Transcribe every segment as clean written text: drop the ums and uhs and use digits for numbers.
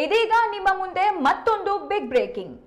ಇದೀಗ ನಿಮ್ಮ ಮುಂದೆ ಮತ್ತೊಂದು ಬಿಗ್ ಬ್ರೇಕಿಂಗ್.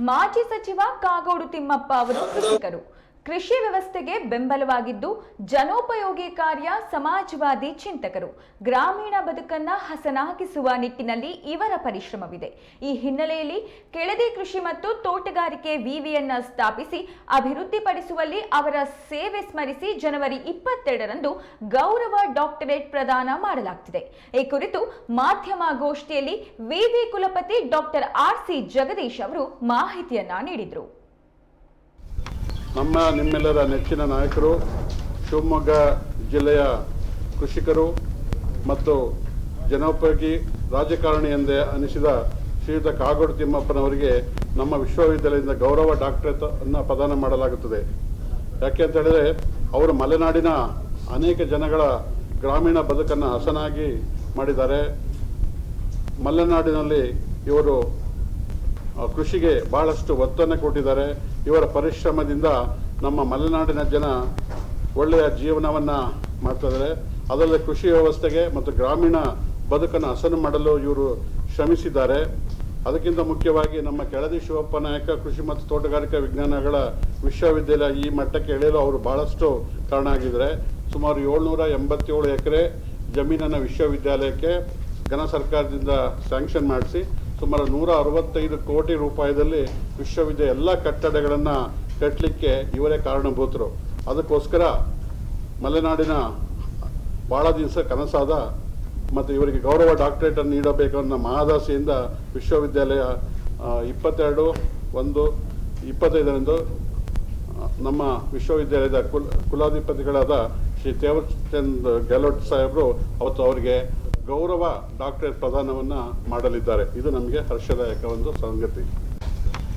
ಮಾಜಿ ಸಚಿವ ಕಾಗೋಡು ತಿಮ್ಮಪ್ಪ ಅವರು ಕೃಷಿಕರು. ಕೃಷಿ ವ್ಯವಸ್ಥೆಗೆ ಬೆಂಬಲವಾಗಿದ್ದು ಜನೋಪಯೋಗಿ ಕಾರ್ಯ, ಸಮಾಜವಾದಿ ಚಿಂತಕರು. ಗ್ರಾಮೀಣ ಬದುಕನ್ನ ಹಸನಾಗಿಸುವ ನಿಟ್ಟಿನಲ್ಲಿ ಇವರ ಪರಿಶ್ರಮವಿದೆ. ಈ ಹಿನ್ನೆಲೆಯಲ್ಲಿ ಕೆಳದಿ ಕೃಷಿ ಮತ್ತು ತೋಟಗಾರಿಕೆ ವಿವಿಯನ್ನ ಸ್ಥಾಪಿಸಿ ಅಭಿವೃದ್ಧಿಪಡಿಸುವಲ್ಲಿ ಅವರ ಸೇವೆ ಸ್ಮರಿಸಿ ಜನವರಿ 22ರಂದು ಗೌರವ ಡಾಕ್ಟರೇಟ್ ಪ್ರದಾನ ಮಾಡಲಾಗುತ್ತಿದೆ. ಈ ಕುರಿತು ಮಾಧ್ಯಮಗೋಷ್ಠಿಯಲ್ಲಿ ವಿವಿ ಕುಲಪತಿ ಡಾಕ್ಟರ್ RC ಜಗದೀಶ್ ಅವರು ಮಾಹಿತಿಯನ್ನ ನೀಡಿದರು. ನಿಮ್ಮೆಲ್ಲರ ನೆಚ್ಚಿನ ನಾಯಕರು, ಶಿವಮೊಗ್ಗ ಜಿಲ್ಲೆಯ ಕೃಷಿಕರು ಮತ್ತು ಜನೋಪಯೋಗಿ ರಾಜಕಾರಣಿ ಎಂದೇ ಅನಿಸಿದ ಶ್ರೀಯುತ ಕಾಗೋಡು ತಿಮ್ಮಪ್ಪನವರಿಗೆ ನಮ್ಮ ವಿಶ್ವವಿದ್ಯಾಲಯದಿಂದ ಗೌರವ ಡಾಕ್ಟರೇಟ್ ಅನ್ನು ಪ್ರದಾನ ಮಾಡಲಾಗುತ್ತದೆ. ಯಾಕೆ ಅಂತ ಹೇಳಿದ್ರೆ, ಅವರು ಮಲೆನಾಡಿನ ಅನೇಕ ಜನಗಳ ಗ್ರಾಮೀಣ ಬದುಕನ್ನು ಹಸನಾಗಿ ಮಾಡಿದ್ದಾರೆ. ಮಲೆನಾಡಿನಲ್ಲಿ ಇವರು ಕೃಷಿಗೆ ಬಹಳಷ್ಟು ಒತ್ತನ್ನು ಕೊಟ್ಟಿದ್ದಾರೆ. ಇವರ ಪರಿಶ್ರಮದಿಂದ ನಮ್ಮ ಮಲೆನಾಡಿನ ಜನ ಒಳ್ಳೆಯ ಜೀವನವನ್ನು ಮಾಡ್ತಿದ್ದಾರೆ. ಅದರಲ್ಲಿ ಕೃಷಿ ವ್ಯವಸ್ಥೆಗೆ ಮತ್ತು ಗ್ರಾಮೀಣ ಬದುಕನ್ನು ಹಸನು ಮಾಡಲು ಇವರು ಶ್ರಮಿಸಿದ್ದಾರೆ. ಅದಕ್ಕಿಂತ ಮುಖ್ಯವಾಗಿ ನಮ್ಮ ಕೆಳದಿ ಶಿವಪ್ಪ ನಾಯಕ ಕೃಷಿ ಮತ್ತು ತೋಟಗಾರಿಕಾ ವಿಜ್ಞಾನಗಳ ವಿಶ್ವವಿದ್ಯಾಲಯ ಈ ಮಟ್ಟಕ್ಕೆ ಇಳಿಯಲು ಅವರು ಬಹಳಷ್ಟು ಕಾರಣ ಆಗಿದ್ದಾರೆ. ಸುಮಾರು 787 ಎಕರೆ ಜಮೀನನ್ನು ವಿಶ್ವವಿದ್ಯಾಲಯಕ್ಕೆ ಘನ ಸರ್ಕಾರದಿಂದ ಸ್ಯಾಂಕ್ಷನ್ ಮಾಡಿಸಿ ಸುಮಾರು 165 ಕೋಟಿ ರೂಪಾಯಿದಲ್ಲಿ ವಿಶ್ವವಿದ್ಯಾಲಯ ಎಲ್ಲ ಕಟ್ಟಡಗಳನ್ನು ಕಟ್ಟಲಿಕ್ಕೆ ಇವರೇ ಕಾರಣಭೂತರು. ಅದಕ್ಕೋಸ್ಕರ ಮಲೆನಾಡಿನ ಭಾಳ ದಿವಸ ಕನಸಾದ ಮತ್ತು ಇವರಿಗೆ ಗೌರವ ಡಾಕ್ಟರೇಟನ್ನು ನೀಡಬೇಕು ಅನ್ನೋ ಮಹದಾಸೆಯಿಂದ ವಿಶ್ವವಿದ್ಯಾಲಯ 22/1/25ರಂದು ನಮ್ಮ ವಿಶ್ವವಿದ್ಯಾಲಯದ ಕುಲಾಧಿಪತಿಗಳಾದ ಶ್ರೀ ತೇವರ್ಚಂದ್ ಗೆಹ್ಲೋಟ್ ಸಾಹೇಬರು ಅವತ್ತು ಅವರಿಗೆ ಗೌರವ ಡಾಕ್ಟರೇಟ್ ಪ್ರದಾನವನ್ನು ಮಾಡಲಿದ್ದಾರೆ. ಇದು ನಮಗೆ ಹರ್ಷದಾಯಕ ಒಂದು ಸಂಗತಿ.